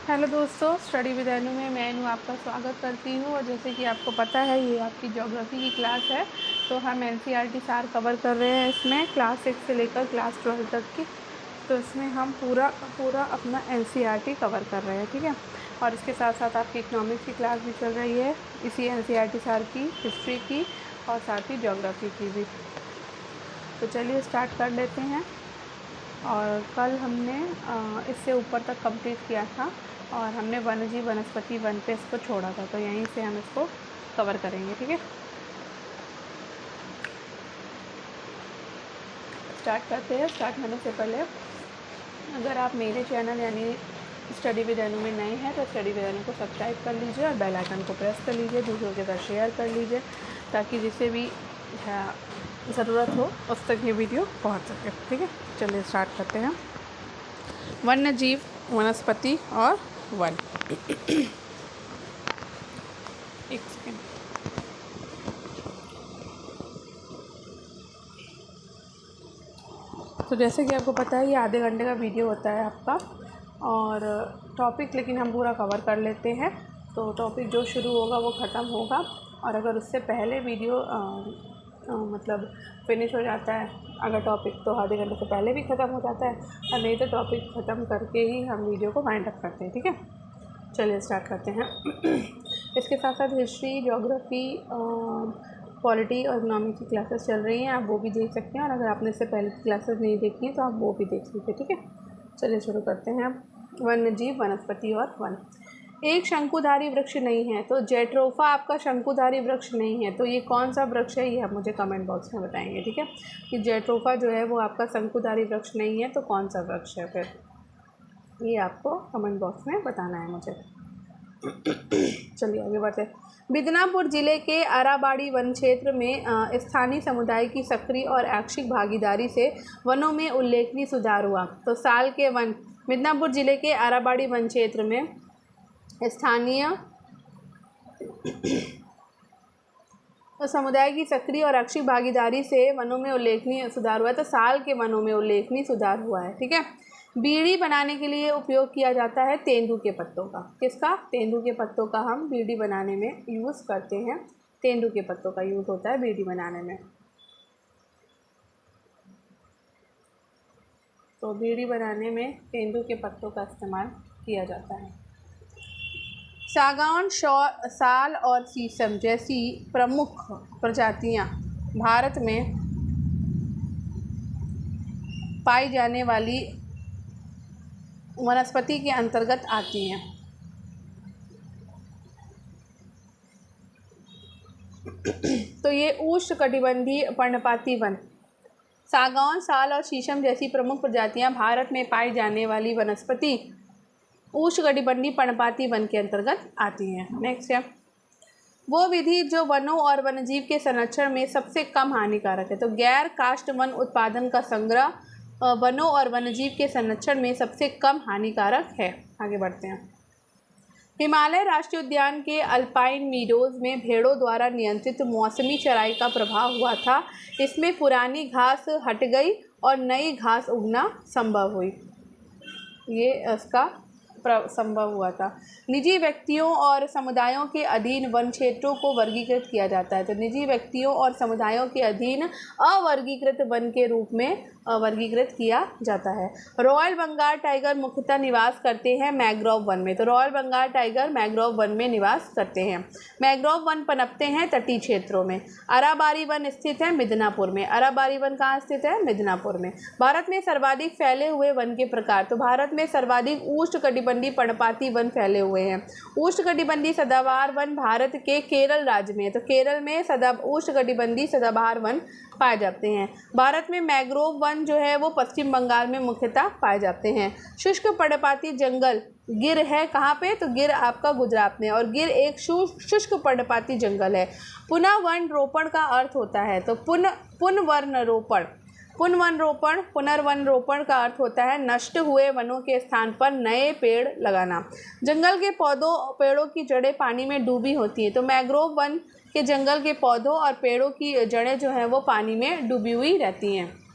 Hello दोस्तों, study with एनु में मैं एनु आपका स्वागत करती हूँ। और जैसे कि आपको पता है ये आपकी ज्योग्राफी की क्लास है, तो हम एनसीईआरटी सार कवर कर रहे हैं इसमें क्लास 6 से लेकर क्लास 12 तक की। तो इसमें हम पूरा अपना एनसीईआरटी कवर कर रहे हैं, ठीक है। और इसके साथ साथ आपकी इकोनॉमिक्स की क्लास भी चल रही है इसी एनसीईआरटी सार की, हिस्ट्री की और साथ ही ज्योग्राफी की भी। तो चलिए स्टार्ट कर लेते हैं। और कल हमने इससे ऊपर तक कंप्लीट किया था और हमने वन्यजीव वनस्पति वन पे इसको छोड़ा था, तो यहीं से हम इसको कवर करेंगे, ठीक है। स्टार्ट करते हैं। स्टार्ट होने से पहले अगर आप मेरे चैनल यानी स्टडी विद एनु में नए हैं तो स्टडी विद एनु को सब्सक्राइब कर लीजिए और बेल आइकन को प्रेस कर लीजिए, दूसरों के साथ शेयर कर लीजिए ताकि जिसे भी ज़रूरत हो उस तक ये वीडियो पहुंच सके, ठीक है। चलिए स्टार्ट करते हैं। वन्य जीव, वनस्पति और वन। एक सेकेंड। तो जैसे कि आपको पता है ये आधे घंटे का वीडियो होता है आपका, और टॉपिक लेकिन हम पूरा कवर कर लेते हैं। तो टॉपिक जो शुरू होगा वो ख़त्म होगा, और अगर उससे पहले वीडियो मतलब फिनिश हो जाता है अगर टॉपिक, तो आधे घंटे से पहले भी ख़त्म हो जाता है, और नहीं तो टॉपिक ख़त्म करके ही हम वीडियो को वाइंड अप करते हैं, ठीक है। चलिए स्टार्ट करते हैं। इसके साथ साथ हिस्ट्री, ज्योग्राफी, पॉलिटी और इकोनॉमिक्स की क्लासेस चल रही हैं, आप वो भी देख सकते हैं। और अगर आपने इससे पहले की क्लासेस नहीं देखी हैं तो आप वो भी देख लीजिए, ठीक है। चलिए शुरू करते हैं। वन्य जीव, वनस्पति और वन। एक शंकुधारी वृक्ष नहीं है तो जेट्रोफा आपका शंकुधारी वृक्ष नहीं है, तो ये कौन सा वृक्ष है ये आप मुझे कमेंट बॉक्स में बताएंगे, ठीक है। कि जेट्रोफा जो है वो आपका शंकुधारी वृक्ष नहीं है तो कौन सा वृक्ष है, फिर ये आपको कमेंट बॉक्स में बताना है मुझे। चलिए आगे बढ़ते हैं। मिदनापुर जिले के आराबाड़ी वन क्षेत्र में स्थानीय समुदाय की सक्रिय और ऐच्छिक भागीदारी से वनों में उल्लेखनीय सुधार हुआ। तो साल के वन। मिदनापुर जिले के आराबाड़ी वन क्षेत्र में स्थानीय समुदाय की सक्रिय और ऐच्छिक भागीदारी से वनों में उल्लेखनीय सुधार हुआ है, तो साल के वनों में उल्लेखनीय सुधार हुआ है, ठीक है। बीड़ी बनाने के लिए उपयोग किया जाता है तेंदू के पत्तों का। किसका? तेंदू के पत्तों का हम बीड़ी बनाने में यूज़ करते हैं। तेंदू के पत्तों का यूज़ होता है बीड़ी बनाने में। तो बीड़ी बनाने में तेंदू के पत्तों का इस्तेमाल किया जाता है। सागौन, साल और शीशम जैसी प्रमुख प्रजातियां भारत में पाई जाने वाली वनस्पति के अंतर्गत आती हैं। तो ये उष्णकटिबंधीय पर्णपाती वन। सागौन, साल और शीशम जैसी प्रमुख प्रजातियां भारत में पाई जाने वाली वनस्पति उष्णकटिबंधीय पर्णपाती वन के अंतर्गत आती हैं। नेक्स्ट है वो विधि जो वनों और वन्यजीव के संरक्षण में सबसे कम हानिकारक है। तो गैर काष्ठ वन उत्पादन का संग्रह वनों और वन्यजीव के संरक्षण में सबसे कम हानिकारक है। आगे बढ़ते हैं। हिमालय राष्ट्रीय उद्यान के अल्पाइन मीडोज में भेड़ों द्वारा नियंत्रित मौसमी चराई का प्रभाव हुआ था। इसमें पुरानी घास हट गई और नई घास उगना संभव हुई। ये इसका संभव हुआ था। निजी व्यक्तियों और समुदायों के अधीन वन क्षेत्रों को वर्गीकृत किया जाता है। तो निजी व्यक्तियों और समुदायों के अधीन अवर्गीकृत वन के रूप में वर्गीकृत किया जाता है। रॉयल बंगाल टाइगर मुख्यतः निवास करते हैं मैंग्रोव वन में। तो रॉयल बंगाल टाइगर मैंग्रोव वन में निवास करते हैं। मैंग्रोव वन पनपते हैं तटीय क्षेत्रों में। अराबारी वन स्थित है मिदनापुर में। अराबारी वन कहाँ स्थित है? मिदनापुर में। भारत में सर्वाधिक फैले हुए वन के प्रकार। तो भारत में सर्वाधिक उष्णकटिबंधीय पर्णपाती वन फैले हुए हैं। उष्णकटिबंधीय सदाबहार वन भारत के केरल राज्य में। तो केरल में उष्णकटिबंधीय सदाबहार वन पाए जाते हैं। भारत में मैंग्रोव वन जो है वो पश्चिम बंगाल में मुख्यतः पाए जाते हैं। शुष्क पर्णपाती जंगल गिर है कहाँ पे? तो गिर आपका गुजरात में, और गिर एक शुष्क पर्णपाती जंगल है। पुनः वन रोपण का अर्थ होता है, तो पुनर्वन रोपण का अर्थ होता है नष्ट हुए वनों के स्थान पर नए पेड़ लगाना। जंगल के पेड़ों की जड़ें पानी में डूबी होती हैं। तो मैंग्रोव वन के जंगल के पौधों और पेड़ों की जड़ें जो हैं वो पानी में डूबी हुई रहती हैं।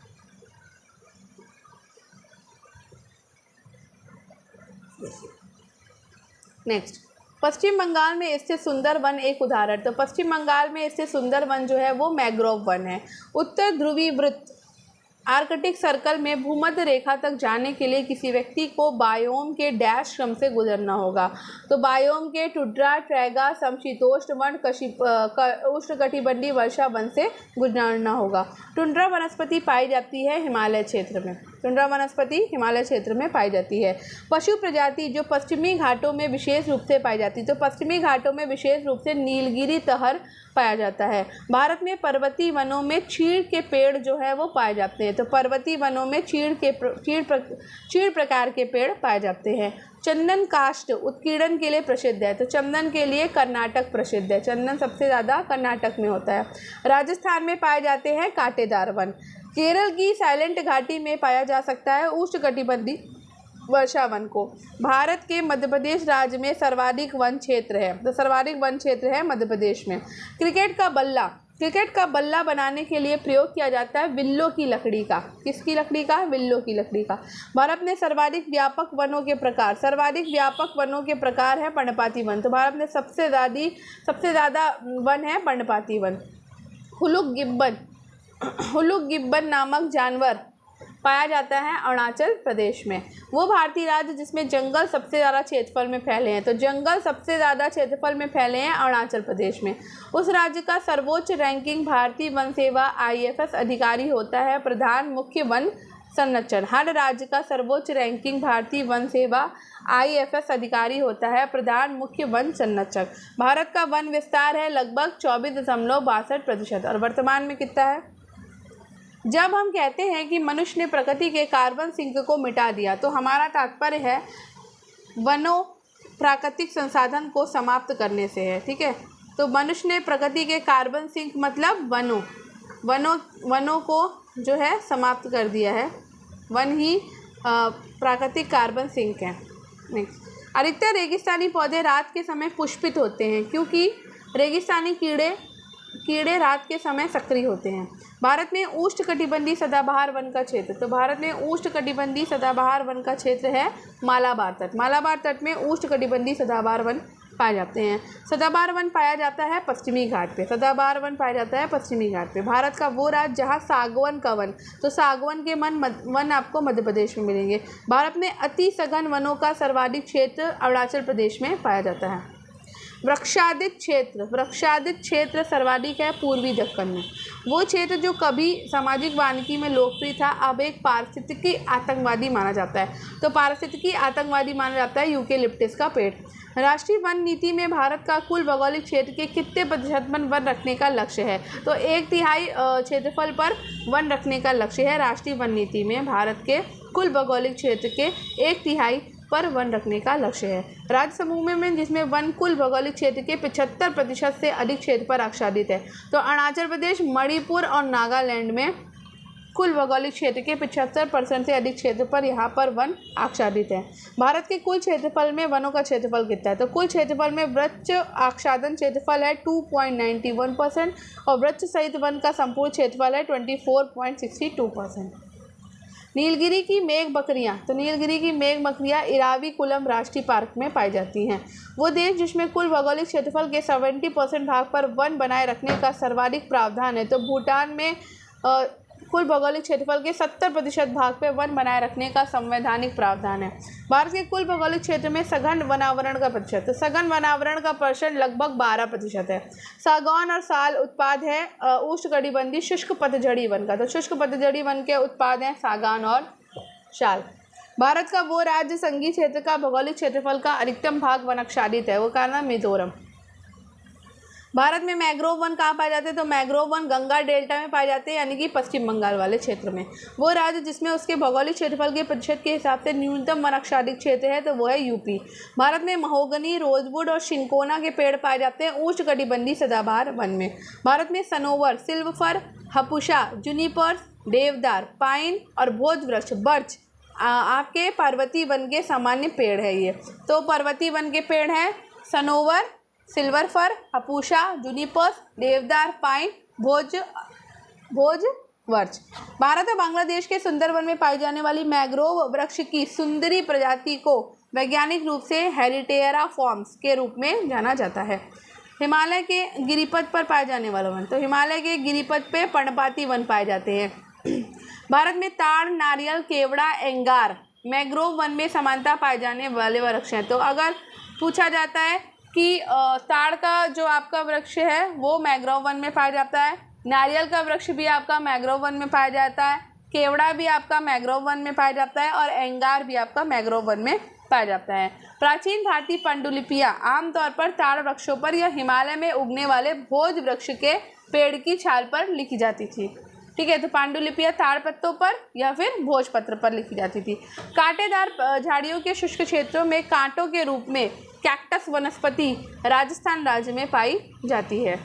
नेक्स्ट, पश्चिम बंगाल में स्थित सुंदरवन एक उदाहरण। तो पश्चिम बंगाल में स्थित सुंदरवन जो है वो मैंग्रोव वन है। उत्तर ध्रुवी वृत्त आर्कटिक सर्कल में भूमध्य रेखा तक जाने के लिए किसी व्यक्ति को बायोम के डैश क्रम से गुजरना होगा। तो बायोम के टुंड्रा, टैगा, समशीतोष्ण वन, उष्णकटिबंधीय वर्षा वन से गुजरना होगा। टुंड्रा वनस्पति पाई जाती है हिमालय क्षेत्र में। टुंड्रा वनस्पति हिमालय क्षेत्र में पाई जाती है। पशु प्रजाति जो पश्चिमी घाटों में विशेष रूप से पाई जाती है। तो पश्चिमी घाटों में विशेष रूप से नीलगिरी तहर पाया जाता है। भारत में पर्वतीय वनों में चीड़ के पेड़ जो है वो पाए जाते हैं। तो पर्वतीय वनों में चीड़ प्रकार के पेड़ पाए जाते हैं। चंदन काष्ठ उत्कीर्णन के लिए प्रसिद्ध है। तो चंदन के लिए कर्नाटक प्रसिद्ध है। चंदन सबसे ज़्यादा कर्नाटक में होता है। राजस्थान में पाए जाते हैं कांटेदार वन। केरल की साइलेंट घाटी में पाया जा सकता है उष्णकटिबंधीय वर्षा वन को। भारत के मध्य प्रदेश राज्य में सर्वाधिक वन क्षेत्र है। तो सर्वाधिक वन क्षेत्र है मध्य प्रदेश में। क्रिकेट का बल्ला बनाने के लिए प्रयोग किया जाता है विल्लो की लकड़ी का। किसकी लकड़ी का? विल्लो की लकड़ी का। भारत में सर्वाधिक व्यापक वनों के प्रकार है पर्णपाती वन। तो भारत में सबसे ज़्यादा वन है पर्णपाती वन। हुलुक गिब्बन नामक जानवर पाया जाता है अरुणाचल प्रदेश में। वो भारतीय राज्य जिसमें जंगल सबसे ज़्यादा क्षेत्रफल में फैले हैं। तो जंगल सबसे ज़्यादा क्षेत्रफल में फैले हैं अरुणाचल प्रदेश में। उस राज्य का सर्वोच्च रैंकिंग भारतीय वन सेवा IFS अधिकारी होता है प्रधान मुख्य वन संरक्षण। हर राज्य का सर्वोच्च रैंकिंग भारतीय वन सेवा IFS अधिकारी होता है प्रधान मुख्य वन संरक्षक। भारत का वन विस्तार है लगभग 24.62% और वर्तमान में कितना है? जब हम कहते हैं कि मनुष्य ने प्रकृति के कार्बन सिंक को मिटा दिया तो हमारा तात्पर्य है वनों प्राकृतिक संसाधन को समाप्त करने से है। ठीक है, तो मनुष्य ने प्रकृति के कार्बन सिंक मतलब वनों को जो है समाप्त कर दिया है। वन ही प्राकृतिक कार्बन सिंक है। नेक्स्ट, अधिकतर रेगिस्तानी पौधे रात के समय पुष्पित होते हैं क्योंकि रेगिस्तानी कीड़े रात के समय सक्रिय होते हैं। भारत में उष्णकटिबंधीय सदाबहार वन का क्षेत्र। तो भारत में उष्णकटिबंधीय सदाबहार वन का क्षेत्र है मालाबार तट। मालाबार तट में उष्णकटिबंधीय सदाबहार वन पाए जाते हैं। सदाबहार वन पाया जाता है पश्चिमी घाट पे। सदाबहार वन पाया जाता है पश्चिमी घाट पे। भारत का वो राज्य जहाँ सागवन का वन, तो सागवन के वन आपको मध्य प्रदेश में मिलेंगे। भारत में अति सघन वनों का सर्वाधिक क्षेत्र अरुणाचल प्रदेश में पाया जाता है। वृक्षादित क्षेत्र सर्वाधिक है पूर्वी दक्कन में। वो क्षेत्र जो कभी सामाजिक वानिकी में लोकप्रिय था अब एक पारिस्थितिकी आतंकवादी माना जाता है। तो पारिस्थितिकी आतंकवादी माना जाता है यूकेलिप्टस का पेड़। राष्ट्रीय वन नीति में भारत का कुल भौगोलिक क्षेत्र के कितने प्रतिशत वन रखने का लक्ष्य है? तो 1/3 क्षेत्रफल पर वन रखने का लक्ष्य है राष्ट्रीय वन नीति में। भारत के कुल भौगोलिक क्षेत्र के 1/3 पर वन रखने का लक्ष्य है। राज्य समूह में जिसमें वन कुल भौगोलिक क्षेत्र के 75% से अधिक क्षेत्र पर आच्छादित है। तो अरुणाचल प्रदेश, मणिपुर और नागालैंड में कुल भौगोलिक क्षेत्र के 75% से अधिक क्षेत्र पर यहाँ पर वन आच्छादित है। भारत के कुल क्षेत्रफल में वनों का क्षेत्रफल कितना है? तो कुल क्षेत्रफल में वृक्ष आच्छादन क्षेत्रफल है 2.91% और वृक्ष सहित वन का संपूर्ण क्षेत्रफल है 24.62%। नीलगिरी की मेघ बकरियाँ। तो नीलगिरी की मेघ बकरियाँ इराविकुलम राष्ट्रीय पार्क में पाई जाती हैं। वो देश जिसमें कुल भौगोलिक क्षेत्रफल के 70% भाग पर वन बनाए रखने का सर्वाधिक प्रावधान है। तो भूटान में कुल भौगोलिक क्षेत्रफल के 70% भाग पर वन बनाए रखने का संवैधानिक प्रावधान है। भारत के कुल भौगोलिक क्षेत्र में सघन वनावरण का प्रतिशत, तो सघन वनावरण का प्रतिशत लगभग 12% है। सागौन और साल उत्पाद है उष्णकटिबंधीय शुष्क पतझड़ी वन का। तो शुष्क पतझड़ी वन के उत्पाद हैं सागौन और शाल। भारत का वो राज्य संघीय क्षेत्र का भौगोलिक क्षेत्रफल का अधिकतम भाग वन आच्छादित है, वो का नाम मिजोरम। भारत में मैंग्रोव वन कहाँ पाए जाते हैं? तो मैंग्रोव वन गंगा डेल्टा में पाए जाते हैं, यानी कि पश्चिम बंगाल वाले क्षेत्र में। वो राज्य जिसमें उसके भौगोलिक क्षेत्रफल के प्रतिशत के हिसाब से न्यूनतम वन आच्छादित क्षेत्र है तो वो है यूपी। भारत में महोगनी, रोजवुड और शिंकोना के पेड़ पाए जाते हैं उष्णकटिबंधीय सदाबहार वन में। भारत में सनोवर, सिल्वफर, हपुषा, जूनिपर्स, देवदार, पाइन और भोज वृक्ष, बर्च आपके पर्वतीय वन के सामान्य पेड़ है ये। तो पर्वतीय वन के पेड़ हैं सनोवर, सिल्वर फर, हपूषा, जूनिपर्स, देवदार, पाइन, भोज वर्च। भारत और बांग्लादेश के सुंदरवन में पाई जाने वाली मैंग्रोव वृक्ष की सुंदरी प्रजाति को वैज्ञानिक रूप से हेरिटेरा फॉर्म्स के रूप में जाना जाता है। हिमालय के गिरिपथ पर पाए जाने वाला वन, तो हिमालय के गिरिपथ पे पर्णपाती वन पाए जाते हैं। भारत में ताड़, नारियल, केवड़ा, एंगार, मैंग्रोव वन में समानता पाए जाने वाले वृक्ष हैं। तो अगर पूछा जाता है कि ताड़ का जो आपका वृक्ष है वो मैंग्रोव वन में पाया जाता है, नारियल का वृक्ष भी आपका मैंग्रोव वन में पाया जाता है, केवड़ा भी आपका मैंग्रोव वन में पाया जाता है और एंगार भी आपका मैंग्रोव वन में पाया जाता है। प्राचीन भारतीय पांडुलिपियां आमतौर पर ताड़ वृक्षों पर या हिमालय में उगने वाले भोज वृक्ष के पेड़ की छाल पर लिखी जाती थी। ठीक है, तो पांडुलिपियां ताड़ पत्तों पर या फिर भोजपत्र पर लिखी जाती थी। कांटेदार झाड़ियों के शुष्क क्षेत्रों में कांटों के रूप में कैक्टस वनस्पति राजस्थान राज्य में पाई जाती है।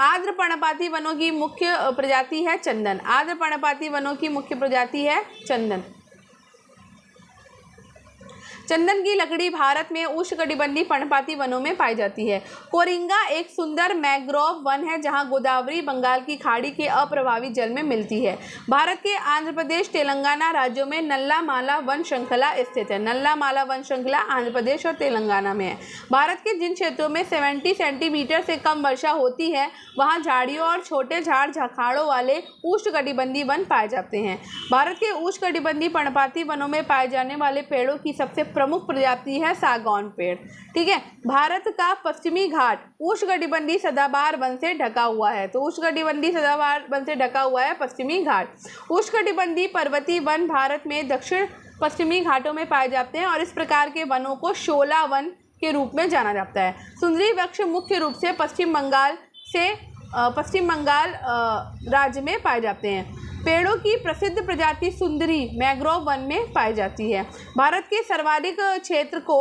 आर्द्र पर्णपाती वनों की मुख्य प्रजाति है चंदन। आर्द्र पर्णपाती वनों की मुख्य प्रजाति है चंदन। चंदन की लकड़ी भारत में उष्णकटिबंधीय पर्णपाती वनों में पाई जाती है। कोरिंगा एक सुंदर मैंग्रोव वन है जहां गोदावरी बंगाल की खाड़ी के अप्रभावित जल में मिलती है। भारत के आंध्र प्रदेश, तेलंगाना राज्यों में नल्ला माला वन श्रृंखला स्थित है। नल्ला माला वन श्रृंखला आंध्र प्रदेश और तेलंगाना में है। भारत के जिन क्षेत्रों में 70 सेंटीमीटर से कम वर्षा होती है वहां झाड़ियों और छोटे झाड़ झखाड़ों वाले उष्णकटिबंधीय वन पाए जाते हैं। भारत के उष्णकटिबंधीय पर्णपाती वनों में पाए जाने वाले पेड़ों की सबसे प्रमुख प्रजाति है सागौन पेड़। ठीक है, भारत का पश्चिमी घाट उष्णकटिबंधीय सदाबहार वन से ढका हुआ है। तो उष्णकटिबंधीय सदाबहार वन से ढका हुआ है पश्चिमी घाट। उष्णकटिबंधीय पर्वतीय वन भारत में दक्षिण पश्चिमी घाटों में पाए जाते हैं और इस प्रकार के वनों को शोला वन के रूप में जाना जाता है। सुंदरी वृक्ष मुख्य रूप से पश्चिम बंगाल राज्य में पाए जाते हैं। पेड़ों की प्रसिद्ध प्रजाति सुंदरी मैंग्रोव वन में पाई जाती है। भारत के सर्वाधिक क्षेत्र को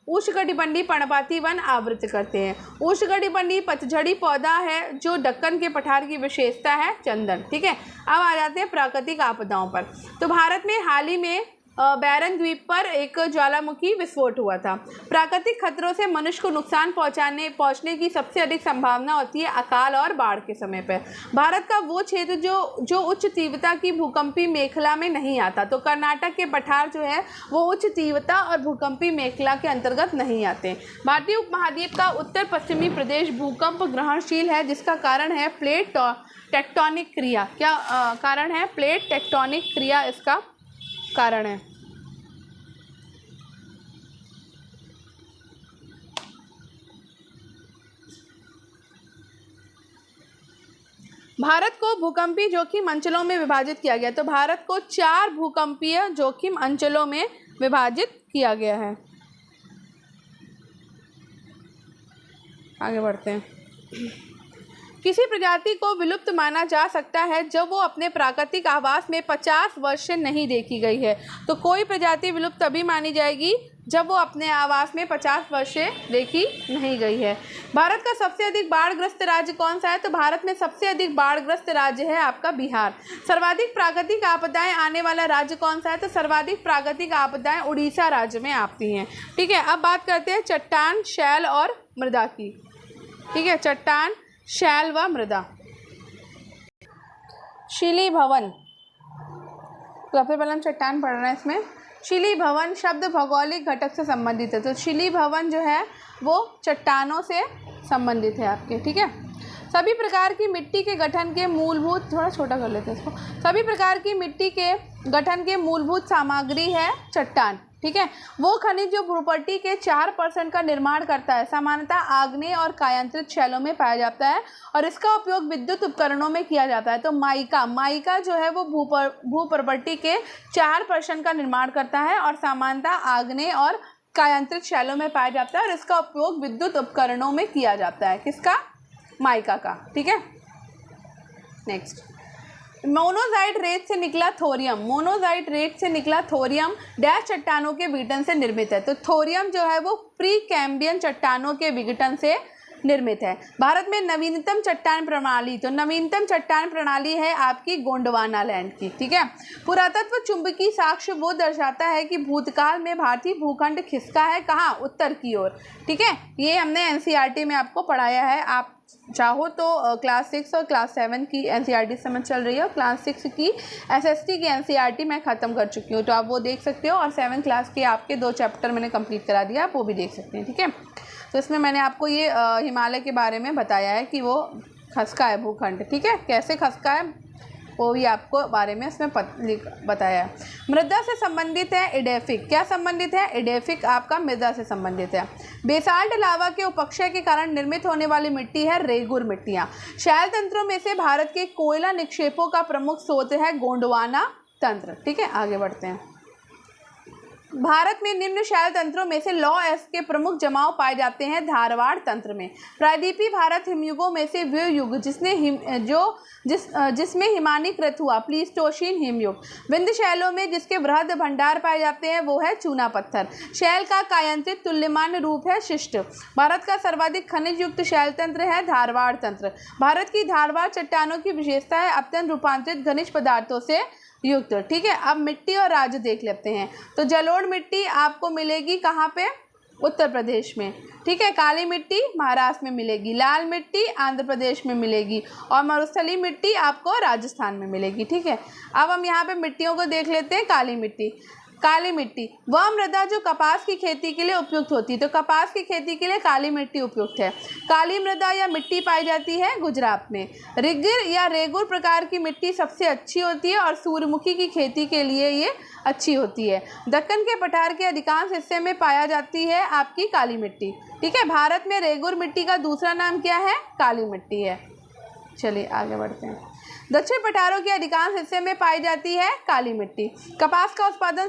उष्णकटिबंधीय पर्णपाती वन आवृत करते हैं। उष्णकटिबंधीय पतझड़ी पौधा है जो दक्कन के पठार की विशेषता है चंदन। ठीक है, अब आ जाते हैं प्राकृतिक आपदाओं पर। तो भारत में हाल ही में बैरन द्वीप पर एक ज्वालामुखी विस्फोट हुआ था। प्राकृतिक खतरों से मनुष्य को नुकसान पहुंचने की सबसे अधिक संभावना होती है अकाल और बाढ़ के समय पर। भारत का वो क्षेत्र जो उच्च तीव्रता की भूकंपीय मेखला में नहीं आता। तो कर्नाटक के पठार जो है वो उच्च तीव्रता और भूकंपीय मेखला के अंतर्गत नहीं आते। भारतीय उपमहाद्वीप का उत्तर पश्चिमी प्रदेश भूकंप ग्रहणशील है जिसका कारण है प्लेट टेक्टोनिक क्रिया। क्या कारण है? प्लेट टेक्टोनिक क्रिया इसका कारण है। भारत को भूकंपीय जोखिम अंचलों में विभाजित किया गया। तो भारत को 4 भूकंपीय जोखिम अंचलों में विभाजित किया गया है। आगे बढ़ते हैं। किसी प्रजाति को विलुप्त माना जा सकता है जब वो अपने प्राकृतिक आवास में 50 वर्ष से नहीं देखी गई है। तो कोई प्रजाति विलुप्त तभी मानी जाएगी जब वो अपने आवास में 50 वर्ष से देखी नहीं गई है। भारत का सबसे अधिक बाढ़ग्रस्त राज्य कौन सा है? तो भारत में सबसे अधिक बाढ़ग्रस्त राज्य है आपका बिहार। सर्वाधिक प्राकृतिक आपदाएं आने वाला राज्य कौन सा है? तो सर्वाधिक प्राकृतिक आपदाएं उड़ीसा राज्य में आती हैं। ठीक है, अब बात करते हैं चट्टान, शैल और मृदा की। ठीक है, चट्टान, शैल व मृदा। शिली भवन, सबसे पहले हम चट्टान पढ़ रहे हैं इसमें। शिली भवन शब्द भौगोलिक घटक से संबंधित है। तो शिली भवन जो है वो चट्टानों से संबंधित है आपके। ठीक है, सभी प्रकार की मिट्टी के गठन के मूलभूत, थोड़ा छोटा कर लेते हैं इसको। सभी प्रकार की मिट्टी के गठन के मूलभूत सामग्री है चट्टान। ठीक है, वो खनिज जो भूपट्टी के 4% का निर्माण करता है सामान्यतः आग्नेय और कायांतरित शैलों में पाया जाता है और इसका उपयोग विद्युत उपकरणों में किया जाता है। तो माइका जो है वो भूपट्टी के 4% का निर्माण करता है और सामान्यतः आग्नेय और कायांतरित शैलों में पाया जाता है और इसका उपयोग विद्युत उपकरणों में किया जाता है। किसका? माइका का। ठीक है, नेक्स्ट। मोनोजाइट रेत से निकला थोरियम। मोनोजाइट रेत से निकला थोरियम डैश चट्टानों के विघटन से निर्मित है। तो थोरियम जो है वो प्री कैम्बियन चट्टानों के विघटन से निर्मित है। भारत में नवीनतम चट्टान प्रणाली, तो नवीनतम चट्टान प्रणाली है आपकी गोंडवाना लैंड की। ठीक है, पुरातत्व चुंबकीय साक्ष्य वो दर्शाता है कि भूतकाल में भारतीय भूखंड खिसका है कहाँ? उत्तर की ओर। ठीक है, ये हमने एनसीईआरटी में आपको पढ़ाया है। आप चाहो तो क्लास 6 और क्लास 7 की एनसीईआरटी समझ चल रही है और क्लास 6 की एसएसटी की एनसीईआरटी मैं ख़त्म कर चुकी हूँ, तो आप वो देख सकते हो। और 7 क्लास के आपके 2 चैप्टर मैंने कंप्लीट करा दिया, आप वो भी देख सकते हैं, ठीक है। तो इसमें मैंने आपको ये हिमालय के बारे में बताया है कि वो खसका है भूखंड, ठीक है, कैसे खसका है वो भी आपको बारे में इसमें बताया है। मृदा से संबंधित है एडेफिक, क्या संबंधित है? एडेफिक आपका मृदा से संबंधित है। बेसाल्ट लावा के उपक्षय के कारण निर्मित होने वाली मिट्टी है रेगुर मिट्टियाँ। शैल तंत्रों में से भारत के कोयला निक्षेपों का प्रमुख स्रोत है गोंडवाना तंत्र, ठीक है। आगे बढ़ते हैं। भारत में निम्न शैल तंत्रों में से लौह अयस्क के प्रमुख जमाव पाए जाते हैं धारवाड़ तंत्र में। प्रायद्वीपीय भारत हिमयुगों में से वे युग जिसमें हिमानीकृत हुआ प्लीस्टोसीन हिमयुग। विंध्य शैलों में जिसके बृहद भंडार पाए जाते हैं वो है चूना पत्थर। शैल का कायांत्रित तुल्यमान रूप है शिष्ट। भारत का सर्वाधिक खनिज युक्त शैल तंत्र है धारवाड़ तंत्र। भारत की धारवाड़ चट्टानों की विशेषता है अत्यंत रूपांतरित खनिज पदार्थों से युक्त, ठीक है। अब मिट्टी और राज्य देख लेते हैं। तो जलोढ़ मिट्टी आपको मिलेगी कहाँ पे? उत्तर प्रदेश में, ठीक है। काली मिट्टी महाराष्ट्र में मिलेगी, लाल मिट्टी आंध्र प्रदेश में मिलेगी और मरुस्थलीय मिट्टी आपको राजस्थान में मिलेगी, ठीक है। अब हम यहाँ पे मिट्टियों को देख लेते हैं। काली मिट्टी, काली मिट्टी वह मृदा जो कपास की खेती के लिए उपयुक्त होती है, तो कपास की खेती के लिए काली मिट्टी उपयुक्त है। काली मृदा या मिट्टी पाई जाती है गुजरात में। रिगिर या रेगुर प्रकार की मिट्टी सबसे अच्छी होती है और सूर्यमुखी की खेती के लिए ये अच्छी होती है। दक्कन के पठार के अधिकांश हिस्से में पाया जाती है आपकी काली मिट्टी, ठीक है। भारत में रेगुर मिट्टी का दूसरा नाम क्या है? काली मिट्टी है। चलिए आगे बढ़ते हैं। दक्षिण पठारों के अधिकांश हिस्से में पाई जाती है काली मिट्टी। कपास का उत्पादन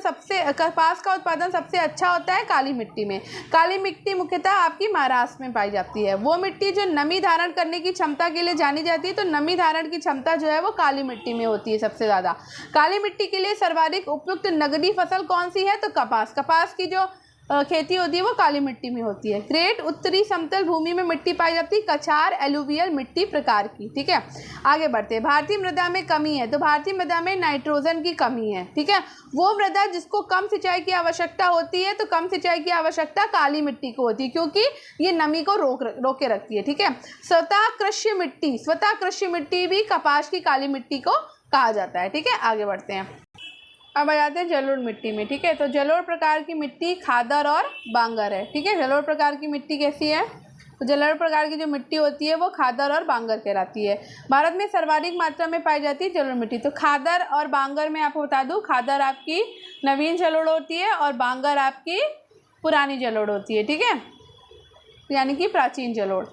सबसे अच्छा होता है काली मिट्टी में। काली मिट्टी मुख्यतः आपकी महाराष्ट्र में पाई जाती है। वो मिट्टी जो नमी धारण करने की क्षमता के लिए जानी जाती है, तो नमी धारण की क्षमता जो है वो काली मिट्टी में होती है सबसे ज़्यादा। काली मिट्टी के लिए सर्वाधिक उपयुक्त नगदी फसल कौन सी है? तो कपास। कपास की जो खेती होती है वो काली मिट्टी में होती है। ग्रेट उत्तरी समतल भूमि में मिट्टी पाई जाती है कछार एलुवियल मिट्टी प्रकार की, ठीक है। आगे बढ़ते हैं। भारतीय मृदा में कमी है, तो भारतीय मृदा में नाइट्रोजन की कमी है, ठीक है। वो मृदा जिसको कम सिंचाई की आवश्यकता होती है, तो कम सिंचाई की आवश्यकता काली मिट्टी को होती है क्योंकि ये नमी को रोके रखती है, ठीक है। स्वतः कृषि मिट्टी भी कपास की काली मिट्टी को कहा जाता है, ठीक है। आगे बढ़ते हैं। अब आ जाते हैं जलोढ़ मिट्टी में, ठीक है। तो जलोढ़ प्रकार की मिट्टी खादर और बांगर है, ठीक है। जलोढ़ प्रकार की मिट्टी कैसी है? तो जलोढ़ प्रकार की जो मिट्टी होती है वो खादर और बांगर कहलाती है। भारत में सर्वाधिक मात्रा में पाई जाती है जलोढ़ मिट्टी। तो खादर और बांगर में आपको बता दूं, खादर आपकी नवीन जलोढ़ होती है और बांगर आपकी पुरानी जलोढ़ होती है, ठीक है, यानी कि प्राचीन जलोढ़।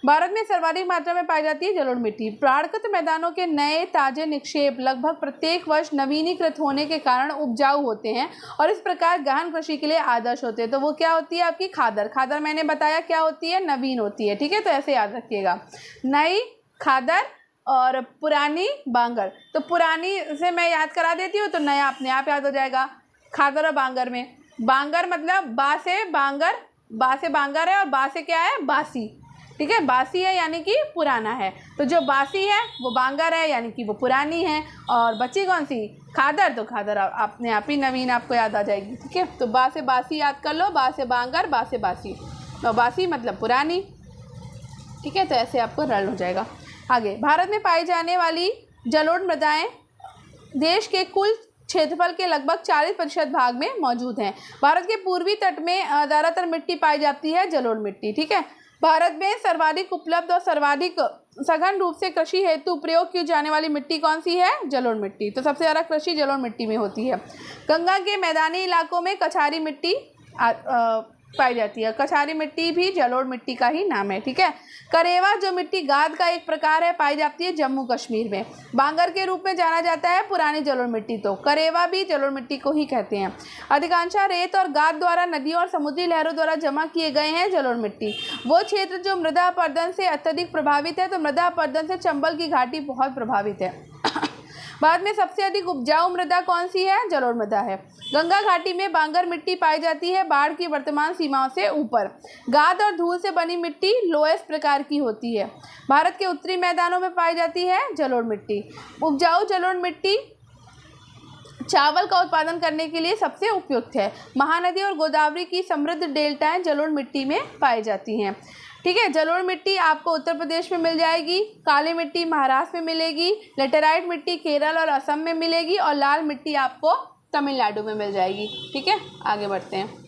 भारत में सर्वाधिक मात्रा में पाई जाती है जलोढ़ मिट्टी। प्राकृत मैदानों के नए ताजे निक्षेप लगभग प्रत्येक वर्ष नवीनीकृत होने के कारण उपजाऊ होते हैं और इस प्रकार गहन कृषि के लिए आदर्श होते हैं। तो वो क्या होती है आपकी? खादर। खादर मैंने बताया क्या होती है? नवीन होती है, ठीक है। तो ऐसे याद रखिएगा, नई खादर और पुरानी बांगर। तो पुरानी से मैं याद करा देती हूँ तो नया अपने आप याद हो जाएगा। खादर और बांगर में बांगर मतलब बा से बांगर है और बा से क्या है? बासी, ठीक है। बासी है यानी कि पुराना है। तो जो बासी है वो बांगर है यानी कि वो पुरानी है और बची कौन सी? खादर। तो खादर अपने आप ही नवीन आपको याद आ जाएगी, ठीक है। तो बा से बासी याद कर लो, बा से बांगर, बा से बासी, और बासी मतलब पुरानी, ठीक है। तो ऐसे आपको रन हो जाएगा। आगे, भारत में पाई जाने वाली जलोढ़ मृदाएँ देश के कुल क्षेत्रफल के लगभग 40% भाग में मौजूद हैं। भारत के पूर्वी तट में ज़्यादातर मिट्टी पाई जाती है जलोढ़ मिट्टी, ठीक है। भारत में सर्वाधिक उपलब्ध और सर्वाधिक सघन रूप से कृषि हेतु प्रयोग की जाने वाली मिट्टी कौन सी है? जलोढ़ मिट्टी। तो सबसे ज़्यादा कृषि जलोढ़ मिट्टी में होती है। गंगा के मैदानी इलाकों में कछारी मिट्टी पाई जाती है। कछारी मिट्टी भी जलोढ़ मिट्टी का ही नाम है, ठीक है। करेवा जो मिट्टी गाद का एक प्रकार है पाई जाती है जम्मू कश्मीर में। बांगर के रूप में जाना जाता है पुरानी जलोढ़ मिट्टी। तो करेवा भी जलोढ़ मिट्टी को ही कहते हैं। अधिकांश रेत और गाद द्वारा नदियों और समुद्री लहरों द्वारा जमा किए गए हैं जलोढ़ मिट्टी। वो क्षेत्र जो मृदा अपरदन से अत्यधिक प्रभावित है, तो मृदा अपरदन से चंबल की घाटी बहुत प्रभावित है। भारत में सबसे अधिक उपजाऊ मृदा कौन सी है? जलोढ़ मृदा है। गंगा घाटी में बांगर मिट्टी पाई जाती है बाढ़ की वर्तमान सीमाओं से ऊपर। गाद और धूल से बनी मिट्टी लोएस प्रकार की होती है। भारत के उत्तरी मैदानों में पाई जाती है जलोढ़ मिट्टी। उपजाऊ जलोढ़ मिट्टी चावल का उत्पादन करने के लिए सबसे उपयुक्त है। महानदी और गोदावरी की समृद्ध डेल्टाएं जलोढ़ मिट्टी में पाई जाती हैं। ठीक है। जलोढ़ मिट्टी आपको उत्तर प्रदेश में मिल जाएगी, काली मिट्टी महाराष्ट्र में मिलेगी, लेटेराइट मिट्टी केरल और असम में मिलेगी और लाल मिट्टी आपको तमिलनाडु में मिल जाएगी। ठीक है, आगे बढ़ते हैं।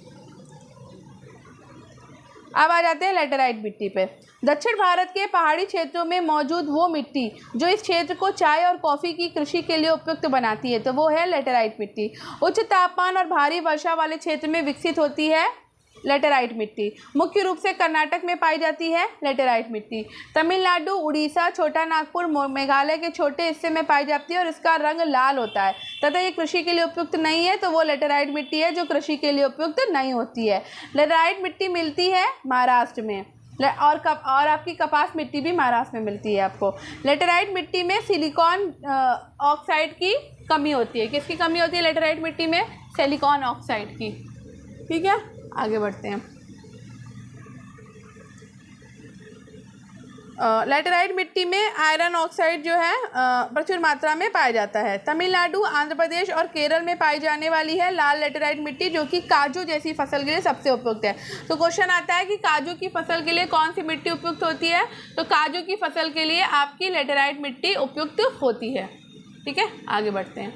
अब आ जाते हैं लेटेराइट मिट्टी पे। दक्षिण भारत के पहाड़ी क्षेत्रों में मौजूद वो मिट्टी जो इस क्षेत्र को चाय और कॉफ़ी की कृषि के लिए उपयुक्त बनाती है, तो वो है लेटेराइट मिट्टी। उच्च तापमान और भारी वर्षा वाले क्षेत्र में विकसित होती है लेटेराइट मिट्टी। मुख्य रूप से कर्नाटक में पाई जाती है लेटेराइट मिट्टी। तमिलनाडु, उड़ीसा, छोटा नागपुर, मेघालय के छोटे हिस्से में पाई जाती है और इसका रंग लाल होता है तथा ये कृषि के लिए उपयुक्त नहीं है, तो वो लेटेराइट मिट्टी है जो कृषि के लिए उपयुक्त नहीं होती है। लेटेराइट मिट्टी मिलती है महाराष्ट्र में और आपकी कपास मिट्टी भी महाराष्ट्र में मिलती है आपको। लेटेराइट मिट्टी में सिलिकॉन ऑक्साइड की कमी होती है। किसकी कमी होती है लेटेराइट मिट्टी में? सिलिकॉन ऑक्साइड की। ठीक है, आगे बढ़ते हैं। लेटेराइट मिट्टी में आयरन ऑक्साइड जो है प्रचुर मात्रा में पाया जाता है। तमिलनाडु, आंध्र प्रदेश और केरल में पाई जाने वाली है लाल लेटेराइट मिट्टी, जो कि काजू जैसी फसल के लिए सबसे उपयुक्त है। तो क्वेश्चन आता है कि काजू की फसल के लिए कौन सी मिट्टी उपयुक्त होती है? तो काजू की फसल के लिए आपकी लेटेराइट मिट्टी उपयुक्त होती है। ठीक है, आगे बढ़ते हैं।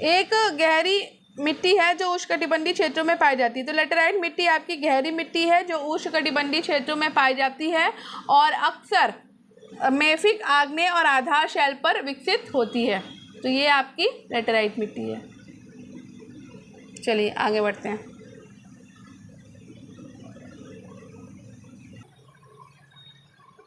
एक गहरी मिट्टी है जो उष्णकटिबंधीय क्षेत्रों में पाई जाती है। तो लेटेराइट मिट्टी आपकी गहरी मिट्टी है जो उष्णकटिबंधीय क्षेत्रों में पाई जाती है और अक्सर मेफिक, आग्नेय और आधार शैल पर विकसित होती है। तो ये आपकी लेटेराइट मिट्टी है। चलिए आगे बढ़ते हैं।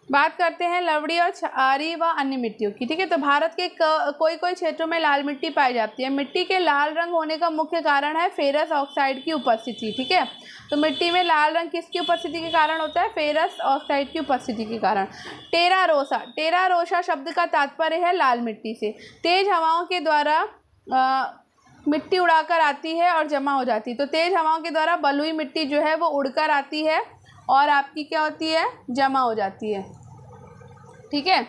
बात करते हैं लवड़ी और क्षारीय व अन्य मिट्टियों की। ठीक है, तो भारत के कोई क्षेत्रों में लाल मिट्टी पाई जाती है। मिट्टी के लाल रंग होने का मुख्य कारण है फेरस ऑक्साइड की उपस्थिति। ठीक है, तो मिट्टी में लाल रंग किसकी उपस्थिति के कारण होता है? फेरस ऑक्साइड की उपस्थिति के कारण। टेरा रोसा शब्द का तात्पर्य है लाल मिट्टी से। तेज हवाओं के द्वारा मिट्टी उड़ाकर आती है और जमा हो जाती है। तो तेज हवाओं के द्वारा बलुई मिट्टी जो है वो उड़कर आती है और आपकी क्या होती है? जमा हो जाती है। ठीक है,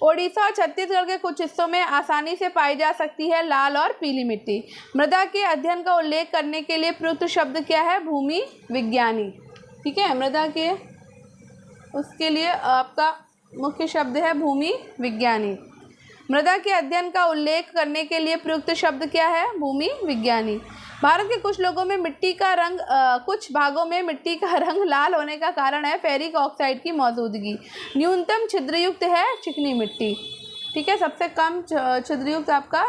ओडिशा और छत्तीसगढ़ के कुछ हिस्सों में आसानी से पाई जा सकती है लाल और पीली मिट्टी। मृदा के अध्ययन का उल्लेख करने के लिए प्रयुक्त शब्द क्या है? भूमि विज्ञानी। ठीक है, मृदा के उसके लिए आपका मुख्य शब्द है भूमि विज्ञानी। मृदा के अध्ययन का उल्लेख करने के लिए प्रयुक्त शब्द क्या है? भूमि विज्ञानी। भारत के कुछ लोगों में मिट्टी का रंग कुछ भागों में मिट्टी का रंग लाल होने का कारण है फेरिक ऑक्साइड की मौजूदगी। न्यूनतम छिद्रयुक्त है चिकनी मिट्टी। ठीक है, सबसे कम छिद्रयुक्त आपका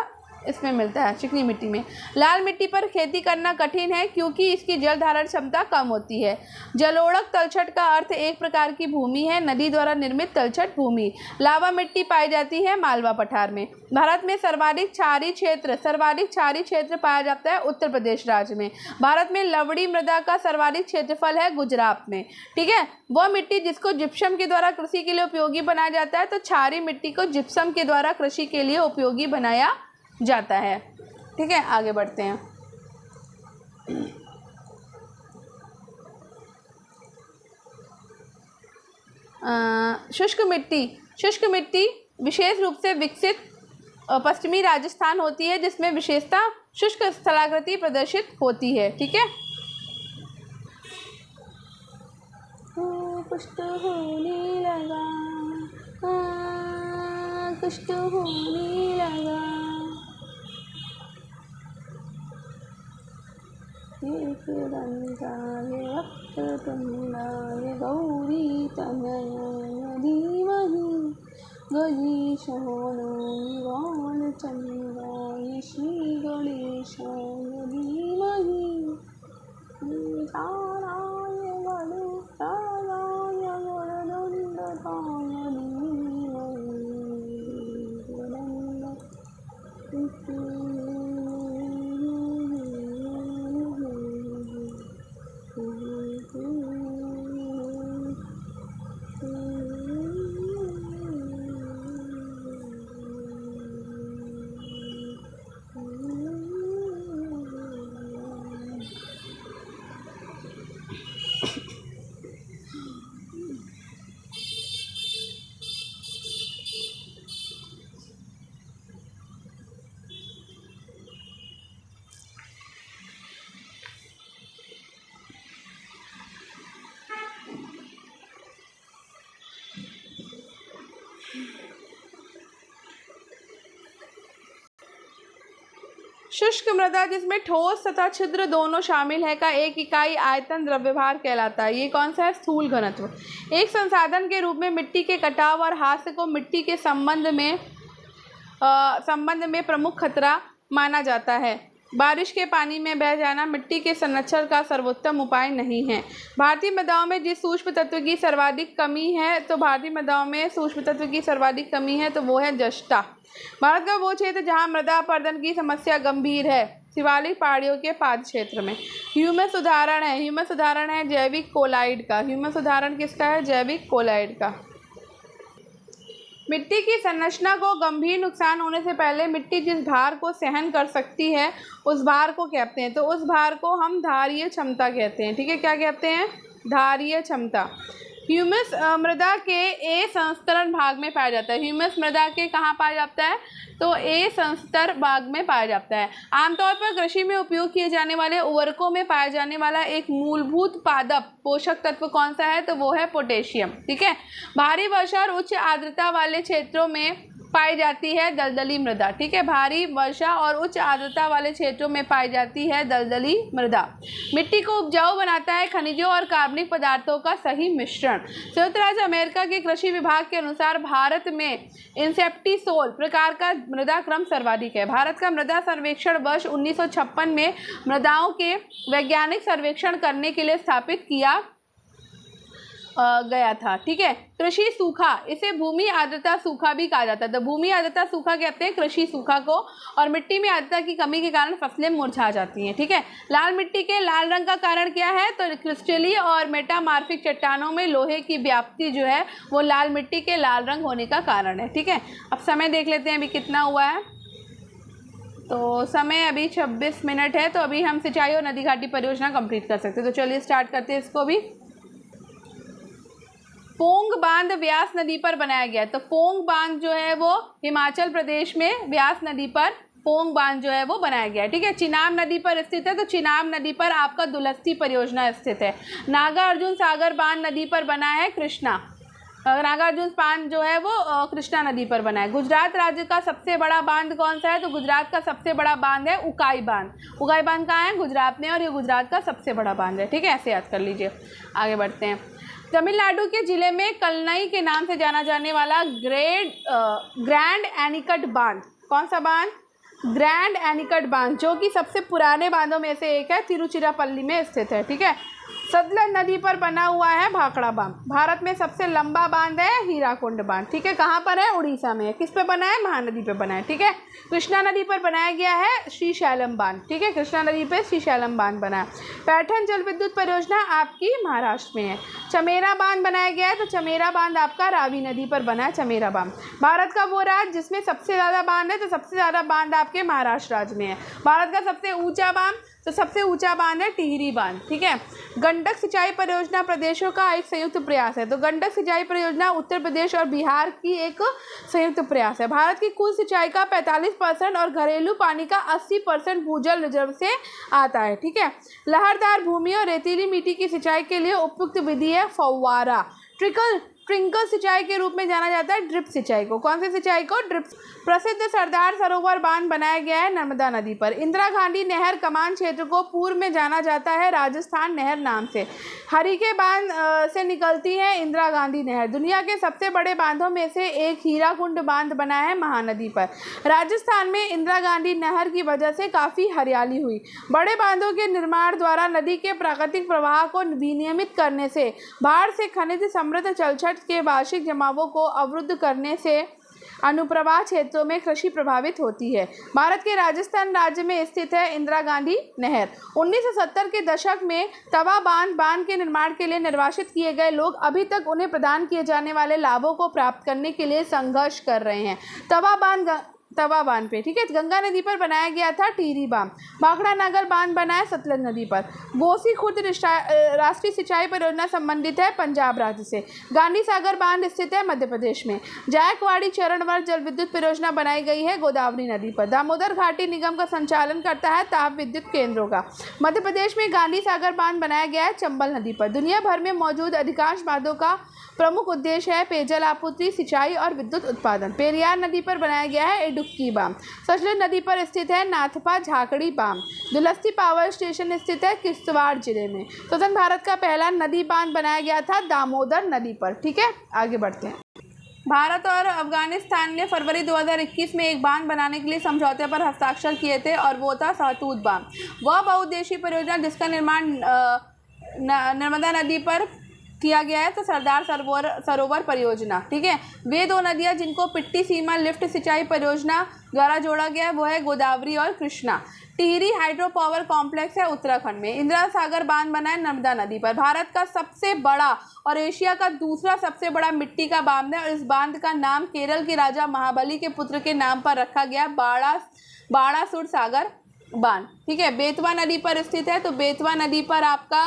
इसमें मिलता है चिकनी मिट्टी में। लाल मिट्टी पर खेती करना कठिन है क्योंकि इसकी जल धारण क्षमता कम होती है। जलोढ़क तलछट का अर्थ एक प्रकार की भूमि है, नदी द्वारा निर्मित तलछट भूमि। लावा मिट्टी पाई जाती है मालवा पठार में। भारत में सर्वाधिक क्षारीय क्षेत्र पाया जाता है उत्तर प्रदेश राज्य में। भारत में लवड़ी मृदा का सर्वाधिक क्षेत्रफल है गुजरात में। ठीक है, वह मिट्टी जिसको जिप्सम के द्वारा कृषि के लिए उपयोगी बनाया जाता है, तो क्षारीय मिट्टी को जिप्सम के द्वारा कृषि के लिए उपयोगी बनाया जाता है। ठीक है, आगे बढ़ते हैं। शुष्क मिट्टी विशेष रूप से विकसित पश्चिमी राजस्थान होती है, जिसमें विशेषता शुष्क स्थलाकृति प्रदर्शित होती है। ठीक है, कुछ तो होने लगा, कुछ तो होने लगा, एक रंगाए वक्त तुमलाए गौरी तनय धीमहि गणेशाय चंद्राय श्री गणेशाय धीमहि निधानाय गणेशाय गणनंदनाय शुष्क मृदा जिसमें ठोस तथा छिद्र दोनों शामिल है का एक इकाई आयतन द्रव्यभार कहलाता है। ये कौन सा है? स्थूल घनत्व। एक संसाधन के रूप में मिट्टी के कटाव और ह्रास को मिट्टी के संबंध में प्रमुख खतरा माना जाता है। बारिश के पानी में बह जाना मिट्टी के संरक्षण का सर्वोत्तम उपाय नहीं है। भारतीय मृदाओं में जिस सूक्ष्म तत्व की सर्वाधिक कमी है तो वो है जस्ता। भारत का वो क्षेत्र जहाँ मृदा अपरदन की समस्या गंभीर है, शिवालिक पहाड़ियों के पाद क्षेत्र में। ह्यूमस उदाहरण है जैविक कोलाइड का। ह्यूमस उदाहरण किसका है? जैविक कोलाइड का। मिट्टी की संरचना को गंभीर नुकसान होने से पहले मिट्टी जिस भार को सहन कर सकती है उस भार को कहते हैं, तो उस भार को हम धारीय क्षमता कहते हैं। ठीक है, क्या कहते हैं? धारीय क्षमता। ह्यूमस मृदा के ए संस्तरण भाग में पाया जाता है। ह्यूमस मृदा के कहाँ पाया जाता है? तो ए संस्तर भाग में पाया जाता है। आमतौर पर कृषि में उपयोग किए जाने वाले उर्वरकों में पाया जाने वाला एक मूलभूत पादप पोषक तत्व कौन सा है? तो वो है पोटेशियम। ठीक है, भारी वर्षा और उच्च आर्द्रता वाले क्षेत्रों में पाई जाती है दलदली मृदा। ठीक है, भारी वर्षा और उच्च आर्द्रता वाले क्षेत्रों में पाई जाती है दलदली मृदा। मिट्टी को उपजाऊ बनाता है खनिजों और कार्बनिक पदार्थों का सही मिश्रण। संयुक्त राज्य अमेरिका के कृषि विभाग के अनुसार भारत में इंसेप्टिसोल प्रकार का मृदा क्रम सर्वाधिक है। भारत का मृदा सर्वेक्षण वर्ष 1956 में मृदाओं के वैज्ञानिक सर्वेक्षण करने के लिए स्थापित किया गया था। ठीक है, कृषि सूखा, इसे भूमि आर्द्रता सूखा भी कहा जाता है। तो भूमि आर्द्रता सूखा कहते हैं कृषि सूखा को, और मिट्टी में आर्द्रता की कमी के कारण फसलें मुरझा जाती हैं। ठीक है, लाल मिट्टी के लाल रंग का कारण क्या है? तो क्रिस्टलीय और मेटामार्फिक चट्टानों में लोहे की व्याप्ति जो है वो लाल मिट्टी के लाल रंग होने का कारण है। ठीक है, अब समय देख लेते हैं अभी कितना हुआ है। तो समय अभी 26 मिनट है, तो अभी हम सिंचाई और नदी घाटी परियोजना कंप्लीट कर सकते हैं। तो चलिए स्टार्ट करते हैं इसको भी। पोंग बांध व्यास नदी पर बनाया गया है। तो पोंग बांध जो है वो हिमाचल प्रदेश में व्यास नदी पर पोंग बांध जो है वो बनाया गया है। ठीक है, चिनाब नदी पर स्थित है। तो चिनाब नदी पर आपका दुलस्ती परियोजना स्थित है। नागार्जुन सागर बांध नदी पर बना है कृष्णा। नागार्जुन बांध जो है वो कृष्णा नदी पर बना है। गुजरात राज्य का सबसे बड़ा बांध कौन सा है? तो गुजरात का सबसे बड़ा बांध है उकाई बांध। उकाई बांध कहाँ है? गुजरात में, और ये गुजरात का सबसे बड़ा बांध है। ठीक है, ऐसे याद कर लीजिए। आगे बढ़ते हैं। तमिलनाडु के जिले में कलनई के नाम से जाना जाने वाला ग्रैंड एनीकट बांध, कौन सा बांध? ग्रैंड एनीकट बांध, जो कि सबसे पुराने बांधों में से एक है, तिरुचिरापल्ली में स्थित है। ठीक है, सतलज नदी पर बना हुआ है भाखड़ा बांध। भारत में सबसे लंबा बांध है हीराकुंड बांध। ठीक है, कहाँ पर है? उड़ीसा में है। किस पे बना है? महानदी पे बना है। ठीक है, कृष्णा नदी पर बनाया गया है श्रीशैलम बांध। ठीक है, कृष्णा नदी पे श्रीशैलम बांध बना है। पैठन जल विद्युत परियोजना आपकी महाराष्ट्र में है। चमेरा बांध बनाया गया है। तो चमेरा बांध आपका रावी नदी पर बना है, चमेरा बांध। भारत का वो राज्य जिसमें सबसे ज़्यादा बांध है, तो सबसे ज़्यादा बांध आपके महाराष्ट्र राज्य में है। भारत का सबसे ऊंचा बांध, तो सबसे ऊंचा बांध है टिहरी बांध। ठीक है, गंडक सिंचाई परियोजना प्रदेशों का एक संयुक्त प्रयास है। तो गंडक सिंचाई परियोजना उत्तर प्रदेश और बिहार की एक संयुक्त प्रयास है। भारत की कुल सिंचाई का 45% और घरेलू पानी का 80% भूजल रिजर्व से आता है। ठीक है, लहरदार भूमि और रेतीली मिट्टी की सिंचाई के लिए उपयुक्त विधि है फव्वारा। ट्रिंकल सिंचाई के रूप में जाना जाता है ड्रिप सिंचाई को। कौन सी सिंचाई को? ड्रिप। प्रसिद्ध सरदार सरोवर बांध बनाया गया है नर्मदा नदी पर। इंदिरा गांधी नहर कमान क्षेत्र को पूर्व में जाना जाता है राजस्थान नहर नाम से। हरिके बांध से निकलती है इंदिरा गांधी नहर। दुनिया के सबसे बड़े बांधों में से एक हीराकुंड बांध बना है महानदी पर। राजस्थान में इंदिरा गांधी नहर की वजह से काफ़ी हरियाली हुई। बड़े बांधों के निर्माण द्वारा नदी के प्राकृतिक प्रवाह को विनियमित करने से, बाढ़ से खनिज समृद्ध जलछट के वार्षिक जमावों को अवरुद्ध करने से अनुप्रवाह क्षेत्रों में कृषि प्रभावित होती है। भारत के राजस्थान राज्य में स्थित है इंदिरा गांधी नहर। 1970 के दशक में तवा बांध के निर्माण के लिए निर्वासित किए गए लोग अभी तक उन्हें प्रदान किए जाने वाले लाभों को प्राप्त करने के लिए संघर्ष कर रहे हैं। तवा बांध पे, ठीक है, गंगा नदी पर बनाया गया था टिहरी बांध। भाखड़ा नागर बांध बना है सतलज नदी पर। गोसी खुर्द राष्ट्रीय सिंचाई परियोजना संबंधित है पंजाब राज्य से। गांधी सागर बांध स्थित है मध्य प्रदेश में। जायकवाड़ी चरणवर जल विद्युत परियोजना बनाई गई है गोदावरी नदी पर। दामोदर घाटी निगम का संचालन करता है ताप विद्युत केंद्रों का। मध्य प्रदेश में गांधी सागर बांध बनाया गया है चंबल नदी पर। दुनिया भर में मौजूद अधिकांश बांधों का प्रमुख उद्देश्य है पेयजल आपूर्ति, सिंचाई और विद्युत उत्पादन। पेरियार नदी पर बनाया गया है डुक्की बांध। सतलुज नदी पर स्थित है नाथपा झाकड़ी बांध। दुलस्ती पावर स्टेशन स्थित है किश्तवाड़ जिले में। स्वतंत्र भारत का पहला नदी बांध बनाया गया था दामोदर नदी पर। ठीक है, आगे बढ़ते हैं। भारत और अफगानिस्तान ने फरवरी 2021 में एक बांध बनाने के लिए समझौते पर हस्ताक्षर किए थे और वो था सहतूत बांध। वह बहुउद्देशीय परियोजना जिसका निर्माण नर्मदा नदी पर किया गया है, तो सरदार सरोवर परियोजना। ठीक है, वे दो नदियां जिनको पिट्टी सीमा लिफ्ट सिंचाई परियोजना द्वारा जोड़ा गया है वो है गोदावरी और Krishna. Tehri hydro power complex है उत्तराखंड में। इंदिरा सागर बांध बना है नर्मदा नदी पर। भारत का सबसे बड़ा और एशिया का दूसरा सबसे बड़ा मिट्टी का बांध है और इस बांध का नाम केरल के राजा महाबली के पुत्र के नाम पर रखा गया, बाणासुर सागर बांध। ठीक है, बेतवा नदी पर स्थित है, तो बेतवा नदी पर आपका